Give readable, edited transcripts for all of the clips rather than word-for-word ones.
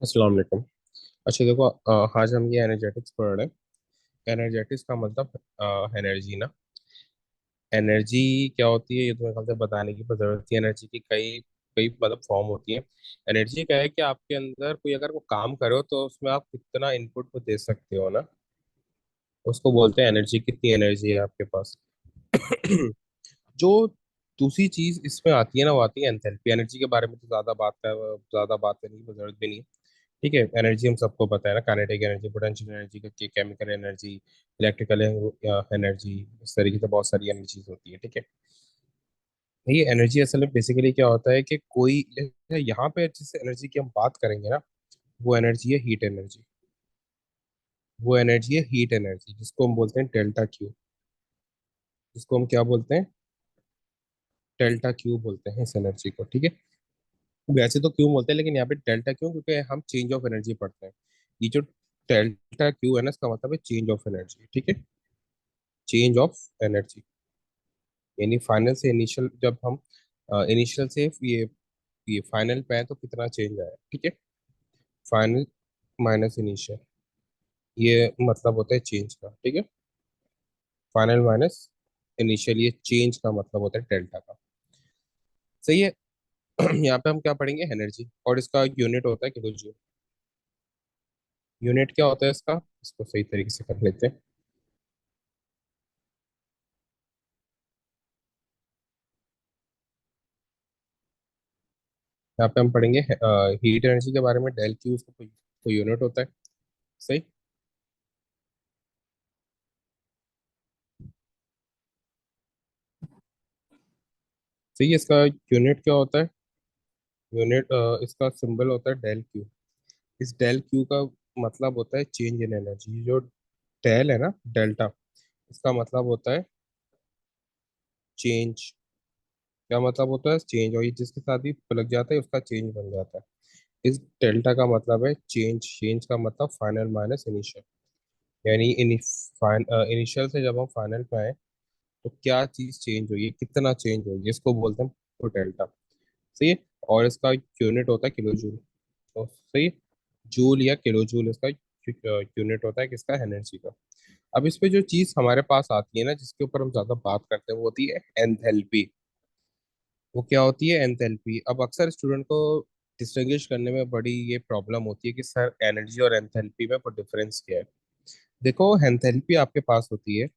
अस्सलाम वालेकुम। अच्छा देखो, आज हम ये एनर्जेटिक्स पढ़ रहे हैं। एनर्जेटिक्स का मतलब एनर्जी ना। एनर्जी क्या होती है ये तुम्हें ख्याल से बताने की जरूरत है। एनर्जी की कई कई मतलब फॉर्म होती है। एनर्जी क्या है कि आपके अंदर कोई अगर वो काम करो तो उसमें आप कितना इनपुट को दे सकते हो ना, उसको बोलते हैं एनर्जी। कितनी एनर्जी है आपके पास। जो दूसरी चीज इसमें आती है ना, वो आती है एंथैल्पी। एनर्जी के बारे में तो ज्यादा बात करने की जरूरत भी नहीं है। ठीक है, एनर्जी हम सबको पता है ना, kinetic energy, potential energy, chemical energy, electrical energy. इस तरीके से बहुत सारी एनर्जीज होती है। ठीक है, ये एनर्जी असल में बेसिकली क्या होता है कि कोई यहाँ पे जिस एनर्जी की हम बात करेंगे ना, वो एनर्जी है हीट एनर्जी। वो एनर्जी है हीट एनर्जी, जिसको हम बोलते हैं डेल्टा क्यू। जिसको हम क्या बोलते हैं? डेल्टा क्यू बोलते हैं इस एनर्जी को। ठीक है, वैसे तो क्यू बोलते हैं, लेकिन यहाँ पे डेल्टा क्यू क्योंकि हम चेंज ऑफ एनर्जी पढ़ते हैं। ये जो डेल्टा क्यू है ना, इसका मतलब है चेंज ऑफ एनर्जी। ठीक है, चेंज ऑफ एनर्जी यानी फाइनल से इनिशियल। जब हम इनिशियल से ये फाइनल पे आए तो कितना चेंज आया। ठीक है, फाइनल माइनस इनिशियल, ये मतलब होता है चेंज का। ठीक है, फाइनल माइनस इनिशियल, ये चेंज का मतलब होता है डेल्टा का। सही है। यहाँ पे हम क्या पढ़ेंगे? एनर्जी, और इसका यूनिट होता है किलो जूल। यूनिट क्या होता है इसका, इसको सही तरीके से कर लेते हैं। यहाँ पे हम पढ़ेंगे हीट एनर्जी के बारे में। डेल क्यू उसका कोई यूनिट होता है। सही। सही है, इसका यूनिट क्या होता है? यूनिट इसका सिंबल होता है डेल क्यू। इस डेल क्यू का मतलब होता है चेंज इन एनर्जी। जो डेल है ना, डेल्टा, इसका मतलब होता है चेंज। क्या मतलब होता है? चेंज। और ये जिसके साथ भी लग जाता है उसका चेंज बन जाता है। इस डेल्टा का मतलब है चेंज। चेंज का मतलब फाइनल माइनस इनिशियल। यानी इनिशियल से जब हम फाइनल पे आए तो क्या चीज चेंज हुई है, कितना चेंज हुई है, इसको बोलते हैं तो डेल्टा। सही है। और इसका यूनिट होता है किलो जूल। तो सही है, जूल या किलो जूल इसका यूनिट होता है किसका? एनर्जी का। अब इस पे जो चीज हमारे पास आती है ना, जिसके ऊपर हम ज्यादा बात करते हैं, वो होती है एंथैल्पी। वो क्या होती है? एंथैल्पी। अब अक्सर स्टूडेंट को डिस्टिंग्विश करने में बड़ी ये प्रॉब्लम होती है कि सर एनर्जी और एंथैल्पी में डिफरेंस क्या है। देखो, एंथैल्पी आपके पास होती है।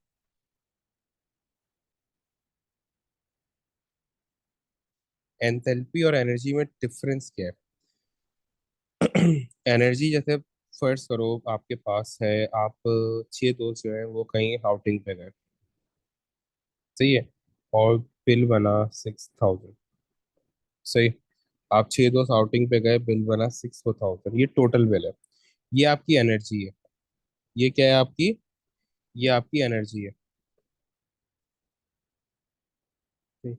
एंथैल्पी और एनर्जी में डिफरेंस क्या है? एनर्जी जैसे फर्ज करो आपके पास है, आप छह दोस्त जो है वो कहीं आउटिंग पे गए। सही है, और बिल बना 6,000। सही। आप छह दोस्त आउटिंग पे गए, बिल बना 6,000, ये टोटल बिल है। ये आपकी एनर्जी है। ये क्या है आपकी? ये आपकी एनर्जी है। ठीक।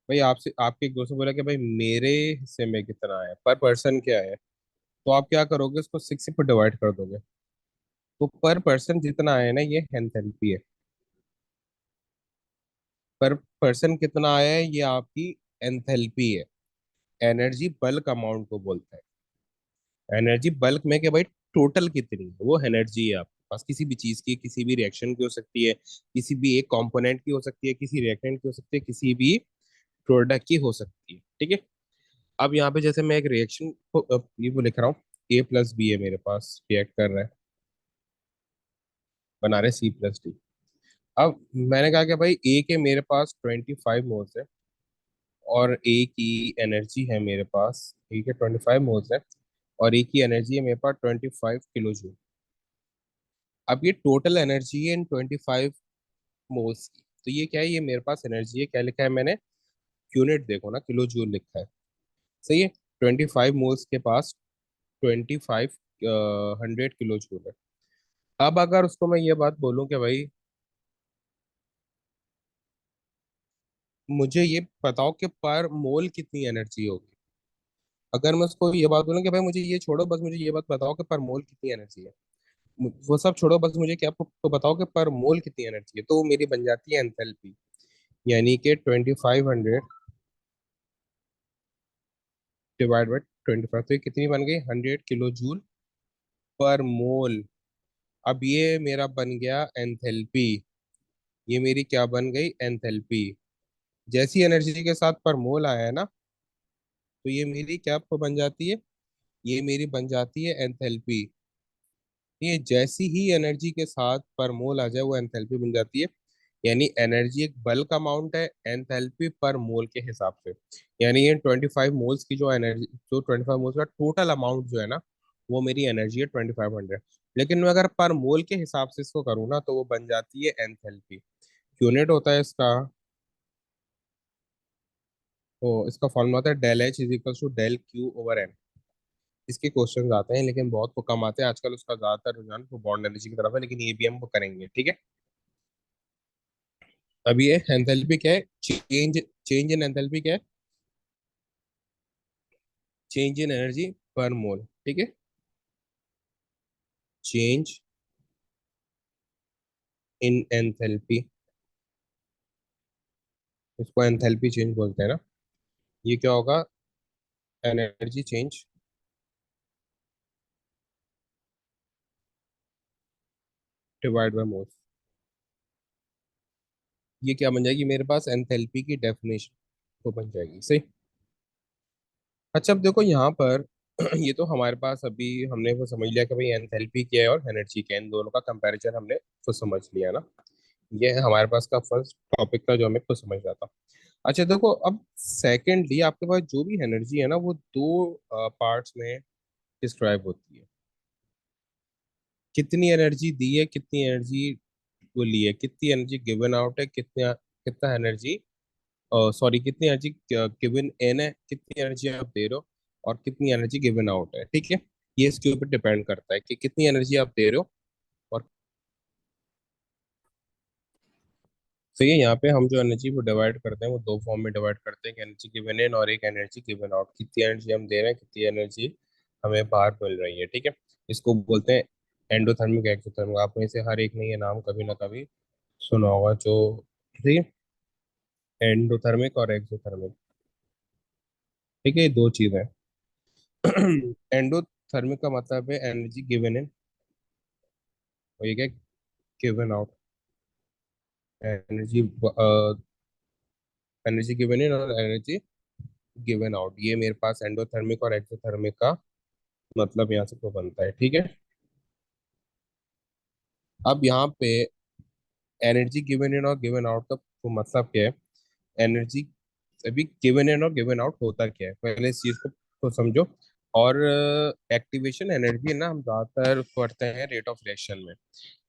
भाई आपसे आपके एक दोस्त ने बोला कि भाई मेरे हिस्से में कितना है, पर पर्सन क्या है, तो आप क्या करोगे? उसको सिक्स से डिवाइड कर दोगे। तो पर पर्सन जितना है ना, ये एंथैल्पी है। पर पर्सन कितना आया है, ये आपकी एंथैल्पी है। एनर्जी बल्क अमाउंट को बोलता है। एनर्जी बल्क में कि भाई टोटल कितनी है, वो एनर्जी है आपके पास। किसी भी चीज की, किसी भी रिएक्शन की हो सकती है, किसी भी एक कंपोनेंट की हो सकती है, किसी रिएक्टेंट की हो सकती है, किसी भी प्रोडक्ट की हो सकती है। ठीक है। अब यहाँ पे जैसे मैं एक रिएक्शन को ये वो लिख रहा हूँ, ए प्लस बी है मेरे पास, रिएक्ट कर रहा है, बना रहे सी प्लस डी। अब मैंने कहा कि भाई ए के मेरे पास 25 मोल्स है, और ए की एनर्जी है मेरे पास, ए के 25 मोल्स है, और ए की एनर्जी है मेरे पास 25 किलो जूल। अब ये टोटल एनर्जी है इन 25 मोल्स की। तो ये क्या है? ये मेरे पास एनर्जी है। क्या लिखा है मैंने? यूनिट देखो ना, किलो जूल लिखा है। सही है। 25 मोल्स के पास 25 100 किलो जूल है। अब अगर उसको मैं ये बात बोलूं कि भाई मुझे ये बताओ कि पर मोल कितनी एनर्जी होगी। अगर मैं उसको ये बात बोलूं कि भाई मुझे ये छोड़ो, बस मुझे ये बात बताओ कि पर मोल कितनी एनर्जी है, वो सब छोड़ो, बस मुझे क्या तो बताओ कि पर मोल कितनी एनर्जी है, तो वो मेरी बन जाती है एंथैल्पी। यानी कि 2500 डिवाइड बाई 25, तो ये कितनी बन गई? 100 किलो जूल पर मोल। अब ये मेरा बन गया एंथैल्पी। ये मेरी क्या बन गई? एंथैल्पी। जैसी एनर्जी के साथ पर मोल आया है ना, तो ये मेरी क्या बन जाती है? ये मेरी बन जाती है एंथैल्पी। ये जैसी ही एनर्जी के साथ पर मोल आ जाए वो एंथैल्पी बन जाती है। यानी एनर्जी एक बल्क अमाउंट है, एंथैल्पी पर मोल के हिसाब से। यानी ये 25 मोल्स की जो एनर्जी, जो 25 मोल्स का टोटल अमाउंट जो है ना, वो मेरी एनर्जी है 2500। लेकिन मैं अगर पर मोल के हिसाब से इसको करूँ ना, तो वो बन जाती है एंथैल्पी। यूनिट होता है इसका, तो इसका फॉर्मूला होता है del H is equal to del Q over N. इसके क्वेश्चन आते हैं लेकिन बहुत को कम आते हैं आजकल। उसका ज्यादातर रुझान वो बॉन्ड एनर्जी की तरफ है, लेकिन ये भी हम वो करेंगे, ठीक है। अब ये एंथैल्पी क्या है? चेंज चेंज इन एंथैल्पी क्या है? चेंज इन एनर्जी पर मोल, ठीक है। चेंज इन एंथैल्पी, इसको एंथैल्पी चेंज बोलते हैं ना। ये क्या होगा? Energy change divide by mole. ये क्या बन जाएगी मेरे पास? एंथैल्पी की डेफिनेशन तो बन जाएगी, सही। अच्छा, अब देखो यहाँ पर ये तो हमारे पास अभी हमने वो समझ लिया कि भाई एंथैल्पी क्या है और एनर्जी क्या है, इन दोनों का कंपैरिजन हमने तो समझ लिया ना। ये है हमारे पास का फर्स्ट टॉपिक था जो हमें को समझ रहा था। अच्छा देखो, अब सेकेंडली आपके पास जो भी एनर्जी है ना, वो दो पार्ट्स में डिस्क्राइब होती है। कितनी एनर्जी दी है, कितनी एनर्जी वो ली है, कितनी एनर्जी गिवन आउट है, कितना कितना एनर्जी, सॉरी, कितनी एनर्जी गिवन इन है, कितनी एनर्जी आप दे रहे हो, और कितनी एनर्जी गिवन आउट है, ठीक है। ये इसके ऊपर डिपेंड करता है कि कितनी एनर्जी आप दे रहे हो। और सही है, यहाँ पे हम जो एनर्जी वो डिवाइड करते हैं वो दो फॉर्म में डिवाइड करते हैं, एक एनर्जी गिवन इन और एक एनर्जी गिवन आउट। कितनी एनर्जी हम दे रहे हैं, कितनी एनर्जी हमें बाहर मिल रही है, ठीक है। इसको बोलते हैं एंडोथर्मिक, एक्सोथर्मिक। आप में से हर एक ने ये नाम कभी ना कभी सुना होगा, जो एंडोथर्मिक और एक्सोथर्मिक, ठीक है, ये दो चीजें हैं। एंडोथर्मिक का मतलब है एनर्जी गिवन इन, और ये क्या? Given out. Energy energy given in और एनर्जी गिवन आउट, ये मेरे पास एंडोथर्मिक और एक्सोथर्मिक का मतलब यहाँ से तो बनता है, ठीक है। अब यहाँ पे एनर्जी गिवन इन और गिवन आउट का तो मतलब क्या है? एनर्जी, अभी गिवन इन और गिवन आउट होता क्या है, पहले इस चीज को तो समझो। और एक्टिवेशन एनर्जी ना, हम ज्यादातर करते हैं रेट ऑफ रिएक्शन में।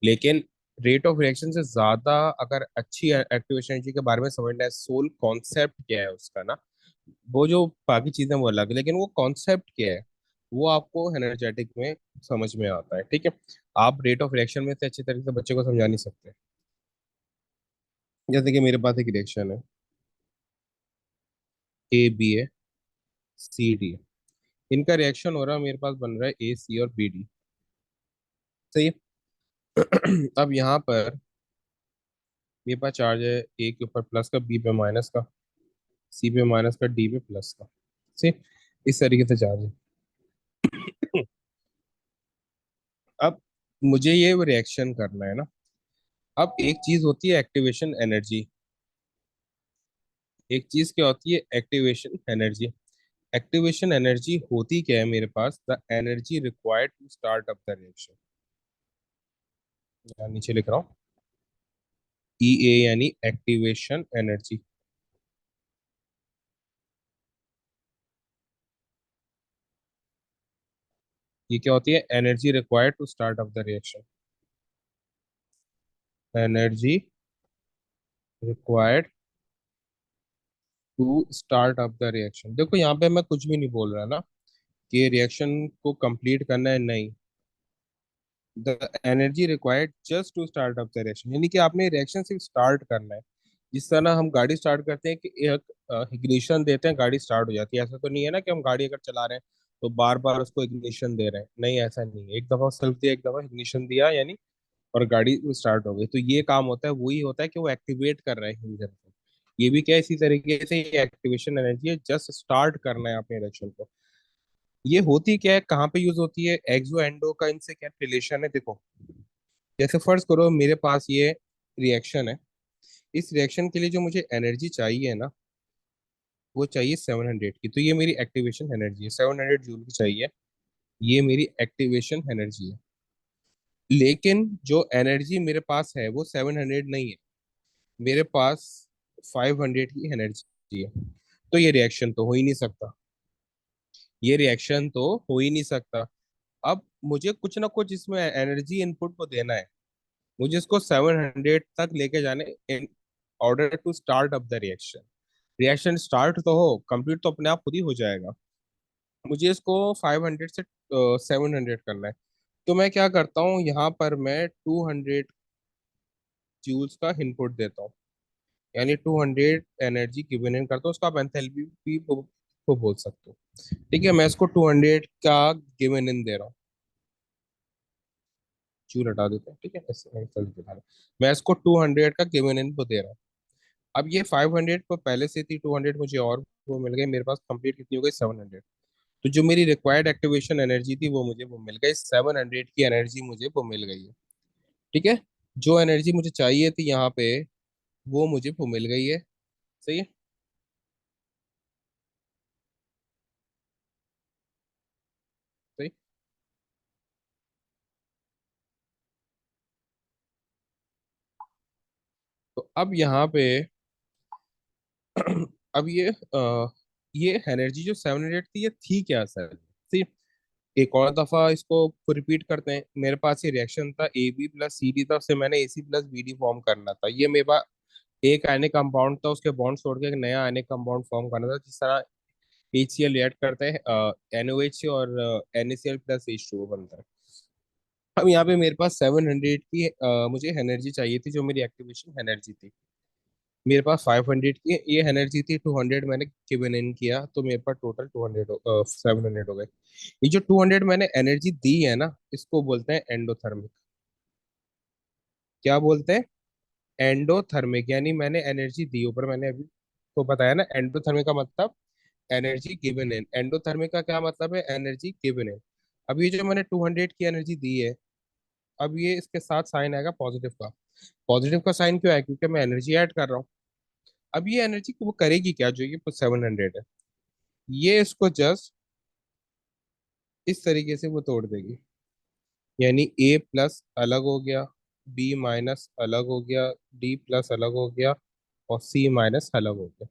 लेकिन रेट ऑफ रिएक्शन से ज्यादा अगर अच्छी एक्टिवेशन एनर्जी के बारे में समझना है, सोल कॉन्सेप्ट क्या है उसका ना, वो जो बाकी चीजें वो अलग है, लेकिन वो कॉन्सेप्ट क्या है वो आपको एनर्जेटिक में समझ में आता है, ठीक है। आप रेट ऑफ रिएक्शन में से अच्छी तरीके से बच्चे को समझा नहीं सकते। जैसे कि मेरे पास एक रिएक्शन है, ए बी है, सी डी है। इनका रिएक्शन हो रहा है, मेरे पास बन रहा है ए सी और बी डी, सही है। अब यहाँ पर मेरे पास चार्ज है ए के ऊपर प्लस का, बी पे माइनस का, सी पे माइनस का, डी पे प्लस का, सही। इस तरीके से चार्ज है। अब मुझे ये रिएक्शन करना है ना। अब एक चीज होती है एक्टिवेशन एनर्जी, एक चीज क्या होती है? Activation energy. एक्टिवेशन एनर्जी होती क्या है मेरे पास? The energy required to start up the reaction. यहाँ नीचे लिख रहा हूँ, ई ए यानी एक्टिवेशन एनर्जी। ये क्या होती है? Energy required to start up the reaction. Energy required to start up the reaction. देखो यहाँ पे मैं कुछ भी नहीं बोल रहा ना कि रिएक्शन को कंप्लीट करना है, नहीं। The energy required just to start up the reaction, यानी कि आपने रिएक्शन सिर्फ स्टार्ट करना है। जिस तरह हम गाड़ी स्टार्ट करते हैं कि एक इग्निशन देते हैं, गाड़ी स्टार्ट हो जाती है। ऐसा तो नहीं है ना कि हम गाड़ी अगर चला रहे हैं तो बार बार उसको इग्निशन दे रहे हैं, नहीं, ऐसा नहीं है। एक दफा सेल्फ दिया, एक दफा इग्निशन दिया, यानी और गाड़ी स्टार्ट हो गई। तो ये काम होता है, वही होता है कि वो एक्टिवेट कर रहे हैं इंजन को। ये भी क्या, इसी तरीके से एक्टिवेशन एनर्जी है, जस्ट स्टार्ट करना है अपने रिएक्शन को। ये होती क्या है, कहाँ पे यूज होती है, एक्सो एंडो का इनसे क्या रिलेशन है, देखो। जैसे फर्ज करो मेरे पास ये रिएक्शन है। इस रिएक्शन के लिए जो मुझे एनर्जी चाहिए ना, वो चाहिए 700 की। तो ये मेरी एक्टिवेशन एनर्जी है, 700 जूल की चाहिए। ये मेरी एक्टिवेशन एनर्जी है। लेकिन जो एनर्जी मेरे पास है वो 700 नहीं है। मेरे पास 500 की एनर्जी है। तो ये रिएक्शन तो हो ही नहीं सकता। ये रिएक्शन तो हो ही नहीं सकता। अब मुझे कुछ ना कुछ इसमें एनर्जी इनपुट को देना है। मुझे इसको 700 तक लेके जाने, in order to start up the reaction. Reaction start तो हो, कंप्लीट तो अपने आप खुद ही हो जाएगा। मुझे इसको 500 से 700 करना है। तो मैं क्या करता हूँ, यहाँ पर मैं 200 जूल्स का इनपुट देता हूँ। यानी 200 एनर्जी गिवन इन करता हूँ, उसको आप एंथैल्पी भी को बोल सकते हो। ठीक है, मैं इसको 200 का गिवन इन दे रहा हूँ। जूल हटा देते हैं, ठीक है, ऐसे ऐसे दिखा रहा हूं। मैं इसको 200 का गिवन इन को दे रहा हूँ। अब ये 500 को पहले से थी, 200 मुझे और वो मिल गई, मेरे पास कंप्लीट कितनी हो गई, 700। तो जो मेरी रिक्वायर्ड एक्टिवेशन एनर्जी थी वो मुझे वो मिल गई, 700 की एनर्जी मुझे वो मिल गई है। ठीक है, जो एनर्जी मुझे चाहिए थी यहाँ पे, वो मुझे वो मिल गई है। सही है। सही। तो अब यहाँ पे अब ये एनर्जी जो 700 थी, ये थी क्या सर। सी, एक और दफा इसको रिपीट करते हैं। मेरे पास ये रिएक्शन था, A B plus C D था, उससे मैंने A C plus B D form करना था। ये मेरे पास एक आयनिक कंपाउंड था, उसके बॉन्ड तोड़ के एक नया आयनिक कंपाउंड फॉर्म करना था। जिस तरह HCl रिएक्ट करते हैं NOH से, और NaCl प्लस H2O बनता है। अब यहाँ पे मेरे पास 700 की मुझे एनर्जी चाहिए थी, जो मेरी एक्टिवेशन एनर्जी थी। मेरे पास 500 की ये एनर्जी थी, 200 मैंने गिवन इन किया, तो मेरे पास टोटल 700 हो गए। ये जो 200 मैंने एनर्जी दी है ना, इसको बोलते हैं एंडोथर्मिक। क्या बोलते हैं, एंडोथर्मिक। यानी मैंने एनर्जी दी, ऊपर मैंने अभी तो बताया ना, एंडोथर्मिक का मतलब एनर्जी गिवन इन। एंडोथर्मिक का क्या मतलब है, एनर्जी गिवन इन। अब ये जो मैंने 200 की एनर्जी दी है, अब ये इसके साथ साइन आएगा पॉजिटिव का। पॉजिटिव का साइन क्यों है, क्योंकि मैं एनर्जी ऐड कर रहा हूँ। अब ये एनर्जी वो करेगी क्या, जो ये 700 है, ये इसको जस्ट इस तरीके से वो तोड़ देगी। यानी ए प्लस अलग हो गया, बी माइनस अलग हो गया, डी प्लस अलग हो गया, और सी माइनस अलग हो गया।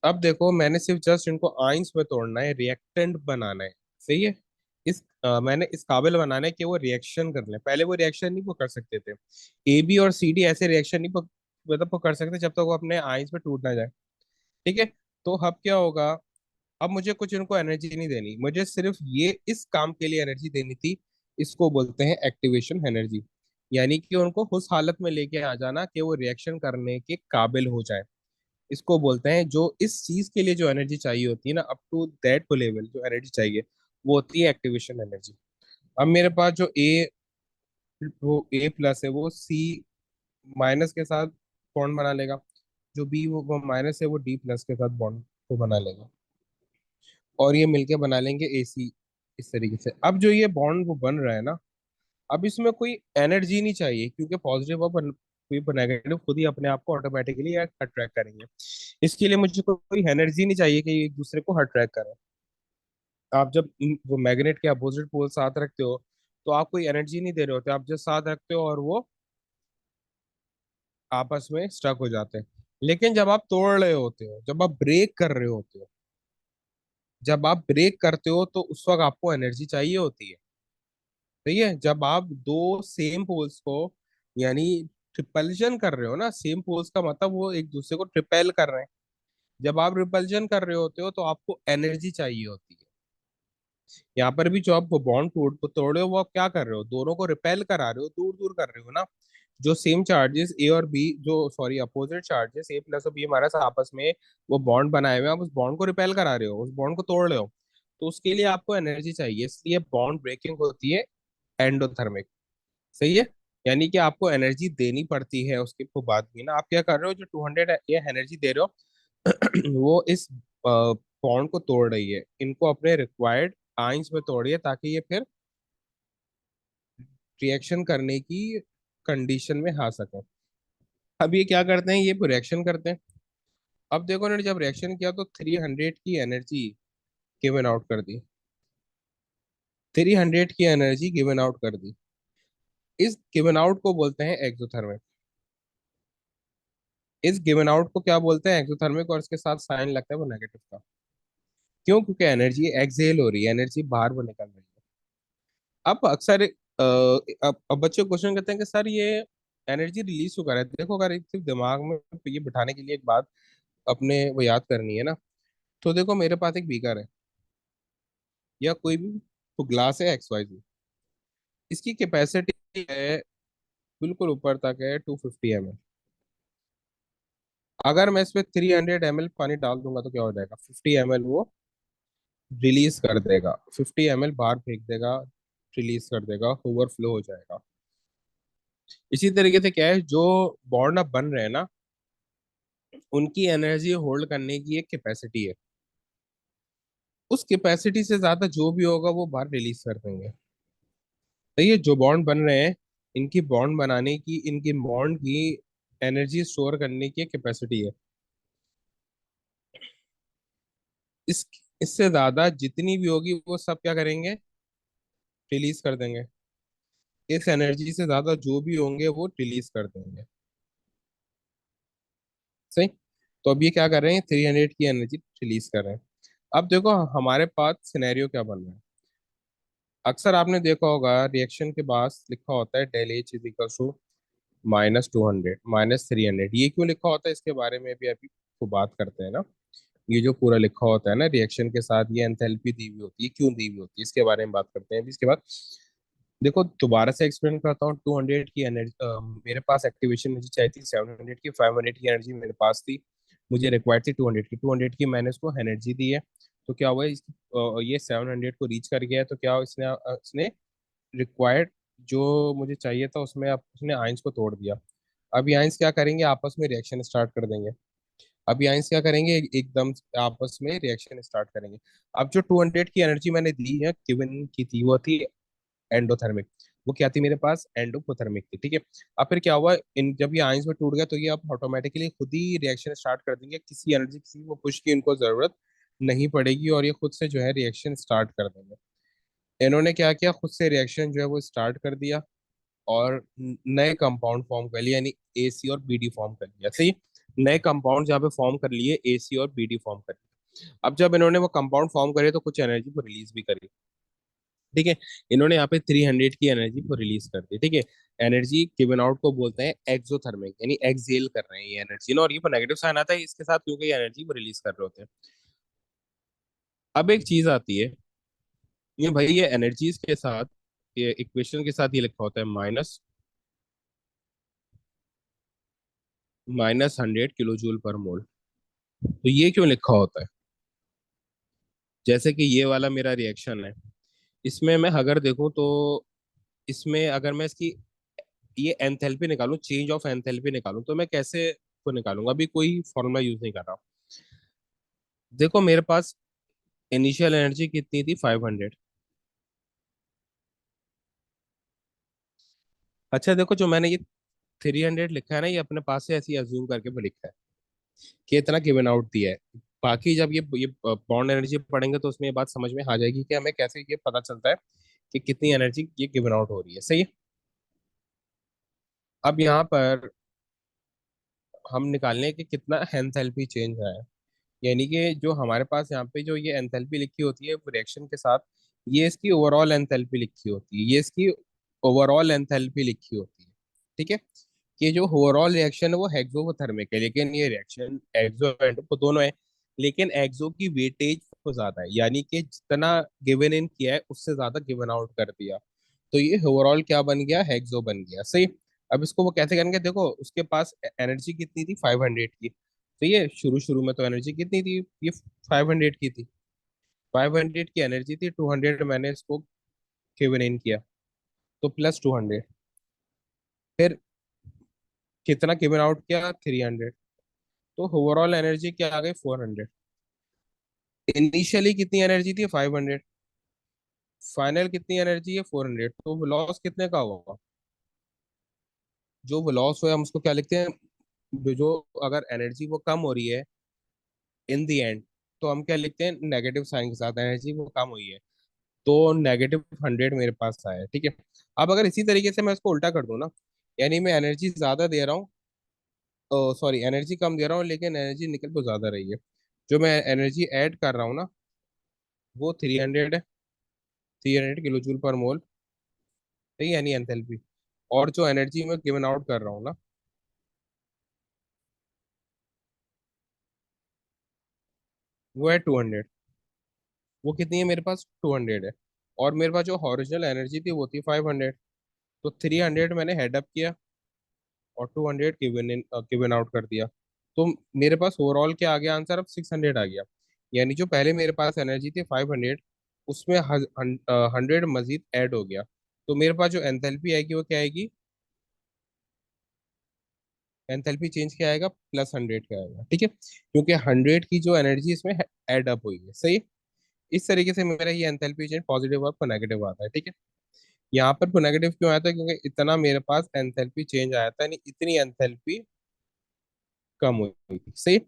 अब देखो, मैंने सिर्फ जस्ट इनको आइंस में तोड़ना है, रिएक्टेंट बनाना है। सही है। मैंने इस काबिल बनाना है कि वो रिएक्शन कर लें। पहले वो रिएक्शन नहीं वो कर सकते थे। ए बी और सी डी ऐसे रिएक्शन नहीं मतलब वो कर सकते जब तक वो अपने आइंस में टूट ना जाए। ठीक है। तो अब क्या होगा, अब मुझे कुछ इनको एनर्जी नहीं देनी, मुझे सिर्फ ये इस काम के लिए एनर्जी देनी थी। इसको बोलते हैं एक्टिवेशन एनर्जी। यानी कि उनको उस हालत में लेके आ जाना कि वो रिएक्शन करने के काबिल हो जाए। इसको बोलते हैं, जो इस चीज के लिए जो एनर्जी चाहिए होती है ना, अप टू दैट लेवल जो एनर्जी चाहिए, वो होती है एक्टिवेशन एनर्जी। अब मेरे पास जो ए प्लस है, वो सी माइनस के साथ बॉन्ड बना लेगा। जो बी वो माइनस है, वो डी प्लस के साथ बॉन्ड को बना लेगा। और ये मिलके बना लेंगे AC। इस तरीके से अब जो ये बॉन्ड वो बन रहा है ना, अब इसमें कोई एनर्जी नहीं चाहिए, क्योंकि पॉजिटिव और कोई नेगेटिव खुद ही अपने आप को ऑटोमेटिकली अट्रैक्ट करेंगे। इसके लिए मुझे कोई एनर्जी नहीं चाहिए कि एक दूसरे को अट्रैक्ट करें। आप जब वो मैग्नेट के अपोजिट पोल साथ रखते हो, तो आप कोई एनर्जी नहीं दे रहे होते, आप जस्ट साथ रखते हो और वो आपस में स्टक हो जाते हैं। लेकिन जब आप तोड़ रहे होते हो, जब आप ब्रेक कर रहे होते हो, जब आप ब्रेक करते हो, तो उस वक्त आपको एनर्जी चाहिए होती है। सही है। जब आप दो सेम पोल्स को, यानी ट्रिपल्जन कर रहे हो ना, सेम पोल्स का मतलब वो एक दूसरे को ट्रिपेल कर रहे हैं। जब आप रिपल्जन कर रहे होते हो, तो आपको एनर्जी चाहिए होती है। यहाँ पर भी जो आप बॉन्ड तोड़ रहे हो, वो आप क्या कर रहे हो, दोनों को रिपेल करा रहे हो, दूर दूर कर रहे हो ना। जो सेम चार्जेस ए और बी, जो सॉरी अपोजिट चार्जेस ए प्लस और बी हमारे साथ आपस में वो बॉन्ड बनाए हुए हैं, आप उस बॉन्ड को रिपेल करा रहे हो, उस बॉन्ड को तोड़ रहे हो। तो उसके लिए आपको एनर्जी चाहिए, इसलिए बॉन्ड ब्रेकिंग होती है एंडोथर्मिक। सही है। यानी कि आपको एनर्जी देनी पड़ती है उसके बाद भी ना। आप क्या कर रहे हो, जो 200 ये एनर्जी दे रहे हो, वो इस बॉन्ड को तोड़ रही है, इनको अपने रिक्वायर्ड आइंस में तोड़ रही है, ताकि ये फिर रिएक्शन करने की कंडीशन में आ सके। अब ये क्या करते हैं, ये रिएक्शन करते हैं। अब देखो उन्होंने जब रिएक्शन किया तो 300 की एनर्जी गिवन आउट कर दी, 300 की एनर्जी गिवन आउट कर दी। इस गिवन आउट को बोलते हैं एक्सोथर्मिक। इस गिवन आउट को क्या बोलते हैं, एक्सोथर्मिक, और इसके साथ साइन लगता है वो नेगेटिव का। क्यों? क्योंकि एनर्जी एक्सहेल हो रही है, एनर्जी बाहर वो निकल रही है। अब अक्सर अब बच्चे क्वेश्चन करते हैं कि सर ये एनर्जी रिलीज क्यों कर रहा है। देखो, अगर एक सिर्फ दिमाग में ये बिठाने के लिए एक बात अपने वो याद करनी है ना, तो देखो मेरे पास एक बीकर है या कोई भी तो ग्लास है XYZ, इसकी कैपेसिटी है बिल्कुल ऊपर तक है 250 ml। अगर मैं इसमें 300 ml पानी डाल दूंगा तो क्या हो जाएगा, 50 ml वो रिलीज कर देगा, 50 ml बाहर फेंक देगा, रिलीज कर देगा, ओवरफ्लो हो जाएगा। इसी तरीके से क्या है, जो बॉन्ड अब बन रहे हैं ना, उनकी एनर्जी होल्ड करने की एक कैपेसिटी है। उस कैपेसिटी से ज्यादा जो भी होगा वो बाहर रिलीज कर देंगे। तो ये जो बॉन्ड बन रहे हैं, इनकी बॉन्ड बनाने की, इनकी बॉन्ड की एनर्जी स्टोर करने की कैपेसिटी है। इस इससे ज्यादा जितनी भी होगी वो सब क्या करेंगे, रिलीज कर देंगे। इस एनर्जी से ज्यादा जो भी होंगे वो रिलीज कर देंगे। सही। तो अब ये क्या कर रहे हैं, 300 की एनर्जी रिलीज कर रहे हैं। अब देखो हमारे पास सिनेरियो क्या बन रहा है। अक्सर आपने देखा होगा रिएक्शन के बाद लिखा होता है del H is equal to -200 -300। ये क्यों लिखा होता है, इसके बारे में भी अभी को बात करते हैं ना। ये जो पूरा लिखा होता है ना रिएक्शन के साथ, ये एंथैल्पी दी हुई होती है, क्यों दी हुई होती है, इसके बारे में बात करते हैं अभी इसके बाद। देखो दोबारा से एक्सप्लेन करता हूँ। 200 की एनर्जी मेरे पास एक्टिवेशन एनर्जी चाहिए थी 700 की, 500 की एनर्जी मेरे पास थी। मुझे रिक्वायर्ड थी 200 की, 200 की मैंने इसको एनर्जी दी है। तो क्या हुआ इसकी, ये 700 को रीच कर गया है, तो क्या हुआ, इसने रिक्वायर्ड जो मुझे चाहिए था उसमें अब उसने आइंस को तोड़ दिया। अब ये आइंस क्या करेंगे, आपस में रिएक्शन स्टार्ट कर देंगे। अब ये आइंस क्या करेंगे, एकदम आपस में रिएक्शन स्टार्ट करेंगे। अब जो 200 की एनर्जी मैंने दी है, गिवन की थी, वो थी एंडोथर्मिक। वो क्या थी मेरे पास, एंडोपोथर्मिक थी, ठीक है। अब फिर क्या हुआ, इन जब ये आयंस में टूट गया तो ये अब ऑटोमेटिकली खुद ही रिएक्शन स्टार्ट कर देंगे, किसी एनर्जी किसी वो पुश की इनको जरूरत नहीं पड़ेगी, और ये खुद से जो है रिएक्शन स्टार्ट कर देंगे। इन्होंने क्या किया, खुद से रिएक्शन जो है वो स्टार्ट कर दिया, और नए कंपाउंड फॉर्म कर लिए, यानी AC और BD फॉर्म कर लिया। सही। नए कंपाउंड जहाँ पे फॉर्म कर लिए, AC और BD फॉर्म कर लिए। अब जब इन्होंने वो कंपाउंड फॉर्म करे तो कुछ एनर्जी को रिलीज भी करी, ठीक है। इन्होंने यहाँ पे 300 की एनर्जी को रिलीज कर दी, ठीक है। एनर्जी गिवन आउट को बोलते हैं एक्सोथर्मिक, यानी एक्सेल कर रहे हैं ये एनर्जी ना, और ये नेगेटिव साइन आता है इसके साथ क्योंकि ये एनर्जी को रिलीज कर रहे होते हैं। अब एक चीज आती है, ये भाई ये एनर्जीज के साथ, ये इक्वेशन के साथ ये लिखा होता है -100 kJ/मोल। तो ये क्यों लिखा होता है, जैसे कि ये वाला मेरा रिएक्शन है, इसमें मैं अगर देखूं तो इसमें अगर मैं इसकी ये एंथैल्पी निकालूं, चेंज ऑफ एंथैल्पी निकालूं, तो मैं कैसे को निकालूंगा, अभी कोई फॉर्मूला यूज नहीं कर रहा। देखो मेरे पास इनिशियल एनर्जी कितनी थी, 500। अच्छा देखो, जो मैंने ये 300 लिखा है ना, ये अपने पास से ऐसे ही अज्यूम करके भी लिखा है कि इतना गिवन आउट दिया है। बाकी जब ये बॉन्ड एनर्जी पढ़ेंगे तो उसमें ये बात समझ में आ जाएगी कि हमें कैसे ये पता चलता है कि कितनी एनर्जी ये गिवन आउट हो रही है। सही है। अब यहाँ पर हम निकालने कि कितना एंथैल्पी चेंज है, यानी कि जो हमारे पास यहाँ पे जो ये एंथैल्पी लिखी होती है रिएक्शन के साथ, ये इसकी ओवरऑल एंथैल्पी लिखी होती है, ये इसकी ओवरऑल एंथैल्पी लिखी होती है, ठीक है। कि जो ओवरऑल रिएक्शन है वो हेक्सोथर्मिक है, लेकिन ये रिएक्शन एक्सो एंडो दोनों है, लेकिन एक्सो की वेटेज तो ज्यादा है, यानी कि जितना गिवन इन किया है उससे ज्यादा गिवन आउट कर दिया। तो ये ओवरऑल क्या बन गया, हेक्सो बन गया। सही। अब इसको वो कैसे करेंगे, देखो उसके पास एनर्जी कितनी थी, 500 की। तो ये शुरू शुरू में तो एनर्जी कितनी थी, ये 500 की थी। 500 की एनर्जी थी, 200 मैंने इसको गिवन इन किया, तो +200। फिर कितना गिवन आउट किया, 300। तो ओवरऑल एनर्जी क्या आ गई, 400। इनिशियली कितनी एनर्जी थी? 500। फाइनल कितनी एनर्जी है? 400। तो लॉस कितने का होगा? जो लॉस हुआ हम उसको क्या लिखते हैं? जो अगर एनर्जी वो कम हो रही है इन दी एंड, तो हम क्या लिखते हैं? नेगेटिव साइन के साथ, एनर्जी वो कम हुई है। तो -100 मेरे पास आया है, ठीक है। अब अगर इसी तरीके से मैं इसको उल्टा कर दूं ना, यानी मैं एनर्जी ज्यादा दे रहा हूँ, सॉरी एनर्जी कम दे रहा हूँ लेकिन एनर्जी निकल तो ज्यादा रही है। जो मैं एनर्जी ऐड कर रहा हूँ ना, वो 300 है, 300 किलो जूल पर मोल, ठीक है, यानी एंथैल्पी। और जो एनर्जी मैं गिवन आउट कर रहा हूँ ना, वो है 200। वो कितनी है मेरे पास? 200 है। और मेरे पास जो ओरिजिनल एनर्जी थी वो थी 500। तो 300 मैंने हेड अप किया और 200 गिवन आउट कर दिया। तो मेरे पास ओवरऑल क्या आ गया आंसर? अब 600 आ गया। यानी जो पहले मेरे पास एनर्जी थी 500, उसमें 100 मजीद ऐड हो गया। तो मेरे पास जो एंथैल्पी आएगी वो क्या आएगी? एंथैल्पी चेंज क्या आएगा? +100 का आएगा, ठीक है, क्योंकि 100 की जो एनर्जी इसमें ऐड अप हुई है, सही। इस तरीके से मेरा ये एंथैल्पी चेंज पॉजिटिव और नेगेटिव आता है, ठीक है। यहाँ पर नेगेटिव क्यों आया था? क्योंकि इतना मेरे पास एंथैल्पी चेंज आया था, नहीं इतनी एंथैल्पी कम हुई थी, सही।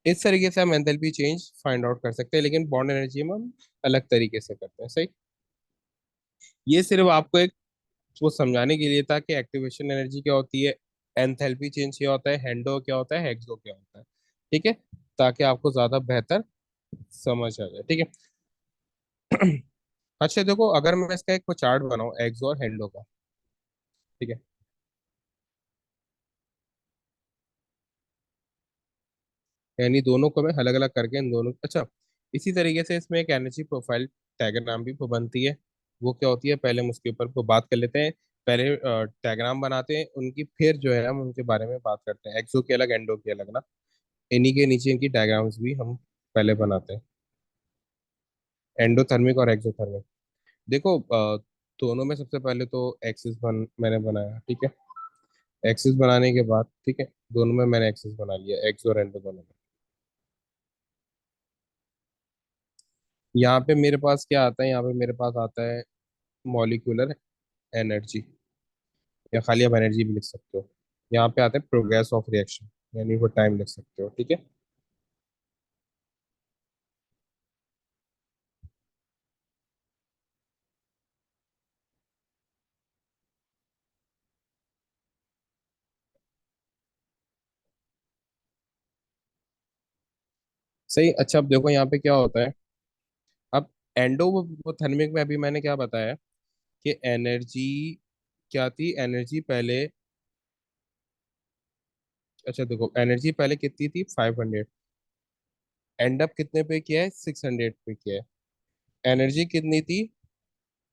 इस तरीके से हम एंथैल्पी चेंज फाइंड आउट कर सकते हैं, लेकिन बॉन्ड एनर्जी में हम अलग तरीके से करते हैं, सही। ये सिर्फ आपको एक वो समझाने के लिए था कि एक्टिवेशन एनर्जी क्या होती है, एंथैल्पी चेंज क्या होता है, हेंडो क्या होता है, हेक्सो क्या होता है, ठीक है, ताकि आपको ज्यादा बेहतर समझ आ जाए, ठीक है। अच्छा देखो, अगर मैं इसका एक चार्ट बनाऊं एक्सो और हेंडो का, ठीक है, यानी दोनों को मैं अलग अलग करके इन दोनों, अच्छा, इसी तरीके से इसमें एक एनर्जी प्रोफाइल डायग्राम भी बनती है। वो क्या होती है, पहले हम उसके ऊपर को बात कर लेते हैं। पहले डायग्राम बनाते हैं उनकी, फिर जो है हम उनके बारे में बात करते हैं, एक्सो की अलग, एंडो की अलग ना। इन्हीं के नीचे इनकी डायग्राम्स भी हम पहले बनाते हैं, एंडोथर्मिक और एक्सोथर्मिक। देखो दोनों में सबसे पहले तो एक्सिस मैंने बनाया, ठीक है। एक्सिस बनाने के बाद, ठीक है, दोनों में मैंने एक्सिस बना लिया, एक्स और एंडो दोनों में। यहाँ पे मेरे पास क्या आता है? यहाँ पे मेरे पास आता है मॉलिक्यूलर एनर्जी, या खाली आप एनर्जी भी लिख सकते हो। यहाँ पे आता है प्रोग्रेस ऑफ रिएक्शन, यानी वो टाइम लिख सकते हो, ठीक है। सही। अच्छा अब देखो यहाँ पे क्या होता है। अब एंडो वो थर्मिक में अभी मैंने क्या बताया कि एनर्जी क्या थी? एनर्जी पहले, अच्छा देखो एनर्जी पहले कितनी थी? 500। एंड अप कितने पे किया है? 600 पे किया है। एनर्जी कितनी थी?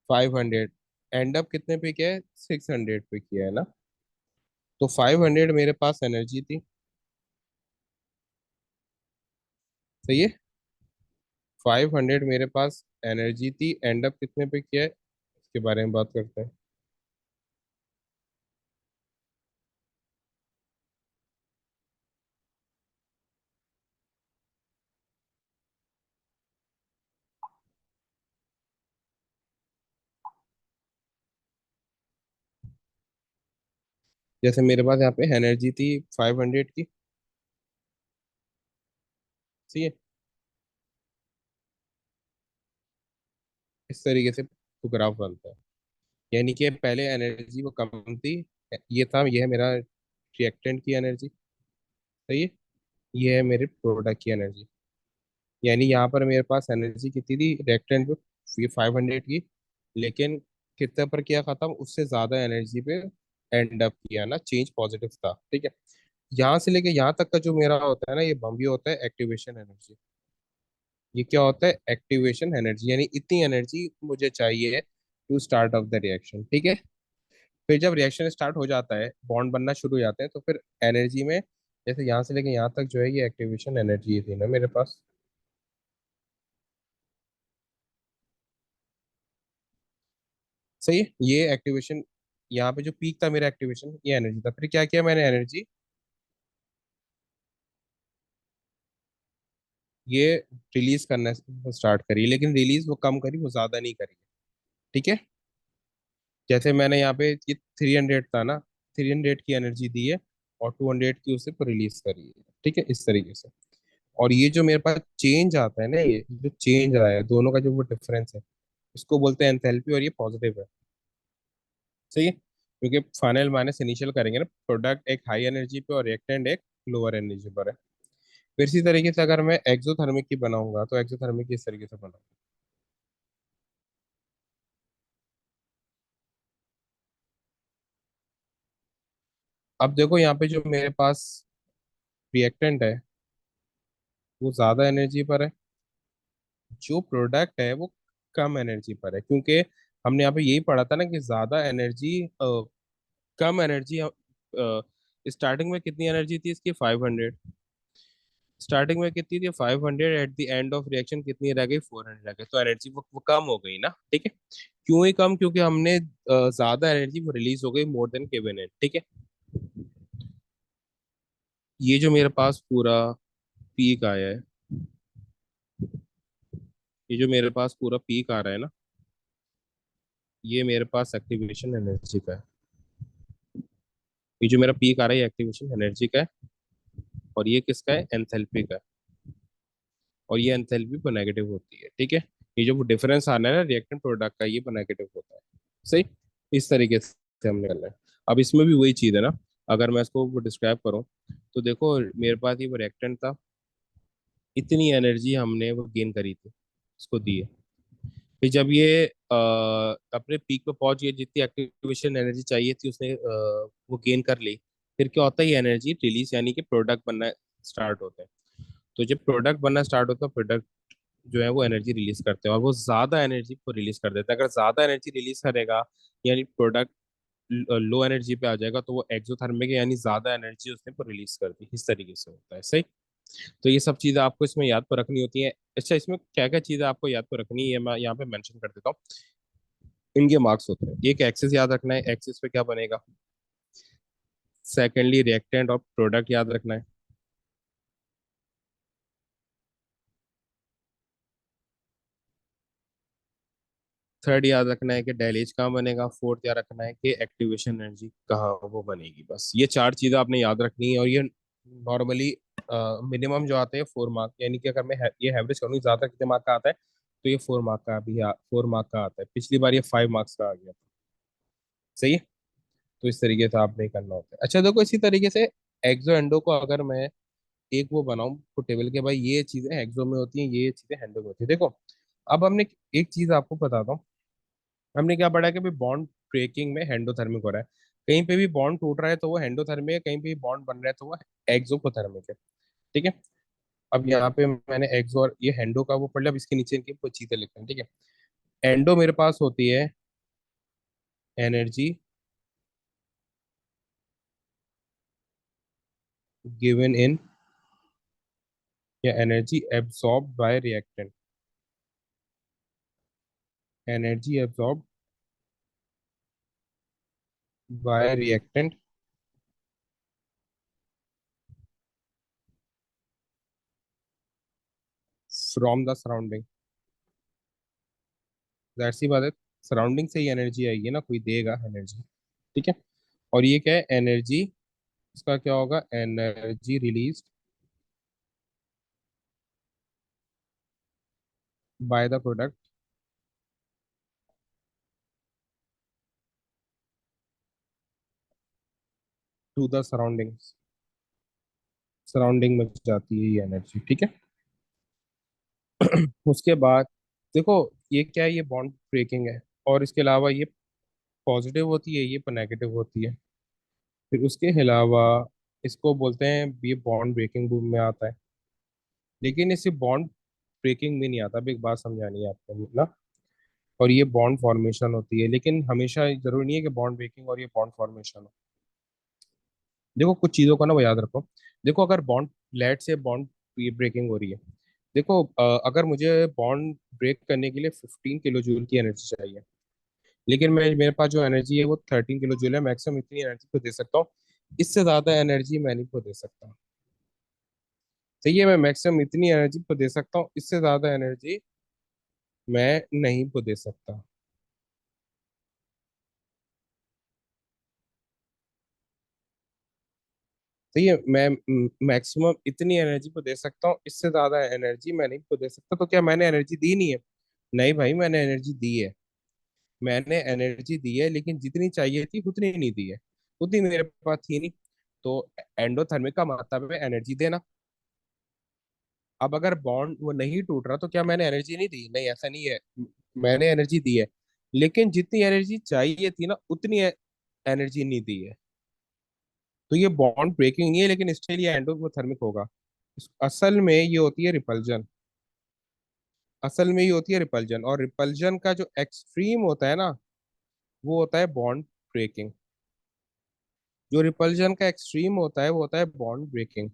500। एंड अप कितने पे किया है? 600 पे किया है ना। तो 500 मेरे पास एनर्जी थी, सही है। 500 मेरे पास एनर्जी थी, एंड अप कितने पे किया है इसके बारे में बात करते हैं। जैसे मेरे पास यहाँ पे एनर्जी थी 500 की, सही है। इस तरीके से तो ग्राफ बनता है, यानी कि पहले एनर्जी वो कम थी, ये था, ये है मेरा रिएक्टेंट की एनर्जी, सही है। ये है मेरे प्रोडक्ट की एनर्जी। यानी यहाँ पर मेरे पास एनर्जी कितनी थी रिएक्टेंट पे? ये 500 की, लेकिन कितने पर किया खत्म? उससे ज्यादा एनर्जी पे एंड अप किया ना, चेंज पॉजिटिव था, ठीक है। यहाँ से लेके यहाँ तक का जो मेरा होता है ना, ये बम्बी होता है एक्टिवेशन एनर्जी। ये क्या होता है? एक्टिवेशन एनर्जी, यानी इतनी एनर्जी मुझे चाहिए to start off the reaction, ठीक है। फिर जब रिएक्शन स्टार्ट हो जाता है, बॉन्ड बनना शुरू हो जाते हैं, तो फिर एनर्जी में, जैसे यहाँ से लेके यहाँ तक जो है, ये एक्टिवेशन एनर्जी थी ना मेरे पास, सही है। ये एक्टिवेशन, यहाँ पे जो पीक था मेरा एक्टिवेशन, ये एनर्जी था। फिर क्या किया मैंने? एनर्जी ये रिलीज करना स्टार्ट करी, लेकिन रिलीज वो कम करी, वो ज्यादा नहीं करी। ठीक है। जैसे मैंने यहाँ पे ये 300 था ना, 300 की एनर्जी दी है और 200 की उसे रिलीज करी है। ठीक है, इस तरीके से। और ये जो मेरे पास चेंज आता है ना, ये जो चेंज आया है दोनों का, जो वो डिफरेंस है, इसको बोलते हैं एंथैल्पी, और ये पॉजिटिव है। सही है, क्योंकि फाइनल माइनस इनिशियल करेंगे ना, प्रोडक्ट एक हाई एनर्जी पे और रिएक्टेंट एक लोअर एनर्जी पर है। फिर इसी तरीके से अगर मैं एक्सोथर्मिक की बनाऊंगा तो एक्सोथर्मिक इस तरीके से बनाऊंगा। अब देखो यहाँ पे जो मेरे पास रिएक्टेंट है वो ज्यादा एनर्जी पर है, जो प्रोडक्ट है वो कम एनर्जी पर है, क्योंकि हमने यहाँ पे यही पढ़ा था ना कि ज्यादा एनर्जी, कम एनर्जी। स्टार्टिंग में कितनी एनर्जी थी इसकी? 500। स्टार्टिंग में कितनी थी? 500। At the end of reaction कितनी रह गई? 400 रह गई। तो एनर्जी वो कम हो गई ना। ठीक है। क्यों ही कम? क्योंकि हमने ज्यादा एनर्जी वो रिलीज हो गई मोर देन गिवन है। ठीक है। ये जो मेरे पास पूरा पीक आया है, ये जो मेरे पास पूरा पीक आ रहा है ना, ये मेरे पास एक्टिवेशन एनर्जी का है। ये जो मेरा पीक आ रहा है ये एक्टिवेशन एनर्जी का है, और ये किसका है? एंथैल्पी का है। और ये एंथैल्पी वो नेगेटिव होती है। ठीक है। ये जो वो डिफरेंस आना है ना रिएक्टेंट प्रोडक्ट का, ये वो नेगेटिव होता है। सही। इस तरीके से हमने करना है। अब इसमें भी वही चीज़ है ना, अगर मैं इसको वो डिस्क्राइब करूँ तो देखो, मेरे पास ये वो रिएक्टेंट था, इतनी एनर्जी हमने वो गेन करी थी, इसको दी है। फिर जब ये अपने पीक पे पहुंच गया, जितनी एक्टिवेशन एनर्जी चाहिए थी उसने वो गेन कर ली। फिर क्या होता है? ये एनर्जी रिलीज, यानी कि प्रोडक्ट बनना स्टार्ट होता है। तो जब प्रोडक्ट बनना स्टार्ट होता है, प्रोडक्ट जो है वो एनर्जी रिलीज करते हैं, और वो ज्यादा एनर्जी को रिलीज कर देता है। अगर ज्यादा एनर्जी रिलीज करेगा, यानी प्रोडक्ट लो एनर्जी पे आ जाएगा, तो वो एक्सोथर्मिक है, यानी ज्यादा एनर्जी उसने को रिलीज कर दी। इस तरीके से होता है। सही। तो ये सब चीजें आपको इसमें याद पर रखनी होती है। अच्छा, इसमें क्या क्या चीजें आपको याद पर रखनी है मैं यहाँ पे मेंशन कर देता हूँ। इनके मार्क्स होते हैं। एक एक्सिस याद रखना है, एक्सिस पे क्या बनेगा। सेकेंडली रिएक्टेंट और प्रोडक्ट याद रखना है। थर्ड याद रखना है कि डेलीज कहाँ बनेगा। फोर्थ याद रखना है कि एक्टिवेशन एनर्जी कहाँ वो बनेगी। बस ये चार चीजें आपने याद रखनी है, और ये नॉर्मली मिनिमम जो आते हैं 4 मार्क, यानी कि अगर मैं ये एवरेज करूँ ज्यादा कितने मार्क का आता है, तो ये 4 मार्क का भी 4 मार्क का आता है। पिछली बार ये 5 मार्क्स का आ गया था। सही है। तो इस तरीके से आपने करना होता है। अच्छा देखो, इसी तरीके से एक्सो एंडो को अगर मैं एक वो बनाऊं टेबल के, भाई ये चीजें एक्सो में होती हैं, ये चीजें एंडो में होती है। देखो, अब हमने एक चीज आपको बताता हूँ। हमने क्या पढ़ा कि भाई बॉन्ड ब्रेकिंग में एंडोथर्मिक हो रहा है। कहीं पे भी बॉन्ड टूट रहा है तो वो एंडोथर्मिक है, कहीं पे भी बॉन्ड बन रहा है तो वो एक्सोथर्मिक है। ठीक है। अब यहाँ पे मैंने एक्सो और ये हेंडो का वो पढ़ लिया। अब इसके नीचे इनकी कुछ चीजें लिखते हैं। ठीक है। एंडो मेरे पास होती है एनर्जी गिवन इन, या energy absorb by reactant. Energy absorb by reactant from the surrounding. जाहिर सी बात है, सराउंडिंग से ही एनर्जी आएगी ना, कोई देगा एनर्जी। ठीक है। और ये क्या है? एनर्जी, इसका क्या होगा? Energy release by the product to the surroundings. Surrounding में जाती है ये एनर्जी। ठीक है। उसके बाद देखो, ये क्या है? ये बॉन्ड ब्रेकिंग है, और इसके अलावा ये पॉजिटिव होती है, ये नेगेटिव होती है। फिर उसके अलावा इसको बोलते हैं, ये बॉन्ड ब्रेकिंग में आता है। लेकिन इसे बॉन्ड ब्रेकिंग में नहीं आता। अब एक बात समझानी है आपको ना, और ये बॉन्ड फॉर्मेशन होती है, लेकिन हमेशा जरूरी नहीं है कि बॉन्ड ब्रेकिंग और ये बॉन्ड फॉर्मेशन हो। देखो, कुछ चीजों का ना वो याद रखो। देखो, अगर बॉन्ड लेट से बॉन्ड ब्रेकिंग हो रही है, देखो अगर मुझे बॉन्ड ब्रेक करने के लिए 15 किलो जूल की एनर्जी चाहिए, लेकिन मैं मेरे पास जो एनर्जी है वो 13 किलो जूल है। मैक्सिमम इतनी एनर्जी को दे सकता हूँ, इससे ज्यादा एनर्जी मैं नहीं को दे सकता। तो ये मैं मैक्सिमम इतनी एनर्जी को दे सकता हूँ, इससे ज्यादा एनर्जी मैं नहीं को दे सकता। तो ये मैं मैक्सिमम इतनी एनर्जी को दे सकता हूँ, इससे ज्यादा एनर्जी मैं नहीं को दे सकता। तो क्या मैंने एनर्जी दी नहीं है? नहीं भाई, मैंने एनर्जी दी है। मैंने एनर्जी दी है, लेकिन जितनी चाहिए थी उतनी नहीं दी है। उतनी मेरे पास थी नहीं। तो एंडोथर्मिक का मतलब है एनर्जी देना। अब अगर बॉन्ड वो नहीं टूट रहा तो क्या मैंने एनर्जी नहीं दी? नहीं, ऐसा नहीं है। मैंने एनर्जी दी है, लेकिन जितनी एनर्जी चाहिए थी ना उतनी एनर्जी नहीं दी है। तो ये बॉन्ड ब्रेकिंग नहीं है, लेकिन स्टिल ये एंडोथर्मिक होगा। असल में ये होती है रिपल्जन। असल में ये होती है रिपल्जन, और रिपल्जन का जो एक्सट्रीम होता है ना, वो होता है बॉन्ड ब्रेकिंग। जो रिपल्जन का एक्सट्रीम होता है वो होता है बॉन्ड ब्रेकिंग।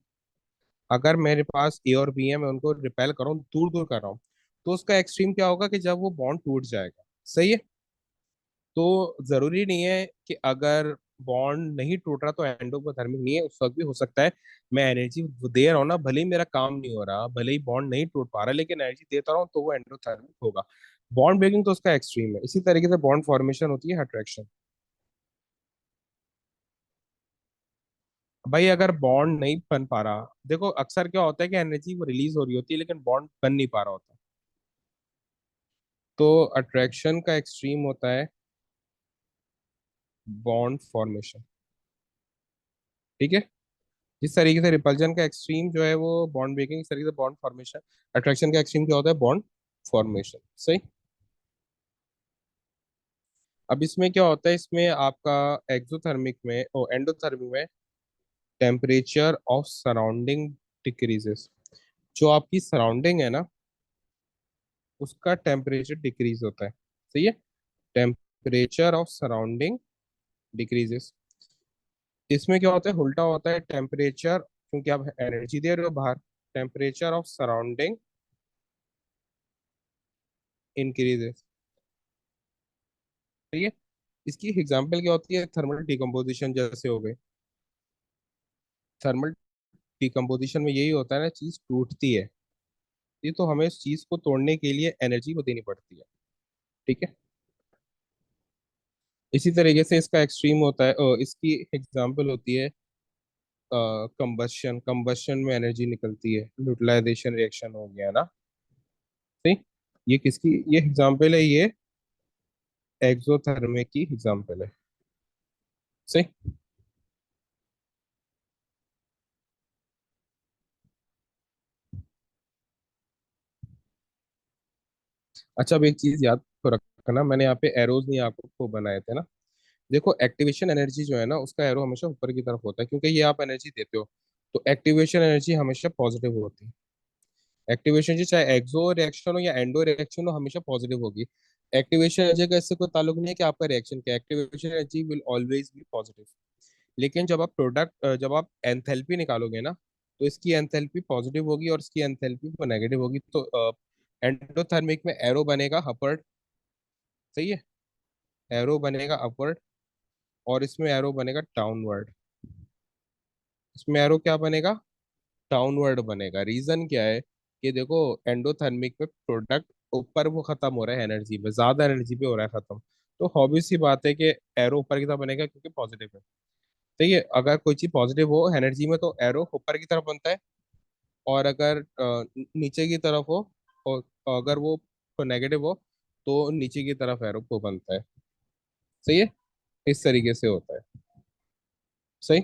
अगर मेरे पास ए और बी है, मैं उनको रिपेल कर रहा हूँ, दूर दूर कर रहा हूँ, तो उसका एक्सट्रीम क्या होगा कि जब वो बॉन्ड टूट जाएगा। सही है। तो जरूरी नहीं है कि अगर बॉन्ड नहीं टूट रहा तो एंडोथर्मिक नहीं है, उस वक्त भी हो सकता है मैं एनर्जी दे रहा हूँ ना, भले ही मेरा काम नहीं हो रहा, भले ही बॉन्ड नहीं टूट पा रहा, लेकिन एनर्जी देता रहा हूँ तो वो एंडोथर्मिक होगा। बॉन्ड ब्रेकिंग तो उसका एक्सट्रीम है। इसी तरीके से बॉन्ड फॉर्मेशन होती है अट्रैक्शन। भाई अगर बॉन्ड नहीं बन पा रहा, देखो अक्सर क्या होता है कि एनर्जी वो रिलीज हो रही होती है लेकिन बॉन्ड बन नहीं पा रहा होता। तो अट्रैक्शन का एक्सट्रीम होता है बॉन्ड फॉर्मेशन। ठीक है। जिस तरीके से रिपल्जन का एक्सट्रीम जो है वो बॉन्ड ब्रेकिंग, इस तरीके से बॉन्ड फॉर्मेशन। अट्रैक्शन का एक्सट्रीम क्या होता है? Bond formation. सही। अब इसमें क्या होता है, इसमें आपका एक्सोथर्मिक में ओ एंडोथर्मिक में टेम्परेचर ऑफ सराउंडिंग डिक्रीजेस। जो आपकी सराउंडिंग है ना, उसका टेम्परेचर डिक्रीज होता है। सही है। Temperature of surrounding decreases. इसमें क्या होता है, उल्टा होता है। टेम्परेचर, क्योंकि आप एनर्जी दे रहे हो बाहर, टेम्परेचर ऑफ सराउंडिंग इंक्रीजेस। ठीक है। इसकी एग्जांपल क्या होती है? थर्मल डिकम्पोजिशन जैसे हो गए। थर्मल डिकम्पोजिशन में यही होता है ना, चीज टूटती है। ये तो हमें इस चीज को तोड़ने के लिए एनर्जी को देनी पड़ती है। ठीक है। इसी तरीके से इसका एक्सट्रीम होता है, इसकी एग्जांपल होती है कंबशन। कंबशन में एनर्जी निकलती है, यूटिलाइजेशन रिएक्शन हो गया ना। सही। ये किसकी ये एग्जांपल है? ये एक्सोथर्मिक की एग्जांपल है। सही। अच्छा, अब एक चीज याद को रखना, मैंने यहाँ पे एरोज नहीं आपको बनाए थे ना। देखो एक्टिवेशन एनर्जी जो है ना, उसका एरो हमेशा ऊपर की तरफ होता है, क्योंकि ये आप एनर्जी देते हो। तो एक्टिवेशन एनर्जी हमेशा पॉजिटिव होती है। एक्टिवेशन जी चाहे एक्सो रिएक्शन हो या एंडो रिएक्शन हो, हमेशा पॉजिटिव होगी। एक्टिवेशन एनर्जी का इससे कोई ताल्लुक नहीं है कि आपका रिएक्शन क्या है, activation energy will always be positive. लेकिन जब आप एंथैल्पी निकालोगे ना, तो इसकी एंथैल्पी पॉजिटिव होगी और इसकी एंथैल्पी नेगेटिव होगी। तो एंडोथर्मिक में एरो बनेगा अपवर्ड। सही है। एरो बनेगा अपवर्ड, और इसमें एरो बनेगा डाउनवर्ड। इसमें एरो क्या बनेगा? डाउनवर्ड बनेगा। रीजन क्या है कि देखो, एंडोथर्मिक में प्रोडक्ट ऊपर वो खत्म हो रहा है, एनर्जी पे, ज्यादा एनर्जी पे हो रहा है खत्म। तो हॉबी सी बात है कि एरो ऊपर की तरफ बनेगा, क्योंकि पॉजिटिव है। ठीक है। अगर कोई चीज पॉजिटिव हो एनर्जी में तो एरो ऊपर की तरफ बनता है, और अगर नीचे की तरफ हो, और अगर वो नेगेटिव हो, तो नीचे की तरफ एरो को बनता है। सही है। इस तरीके से होता है। सही।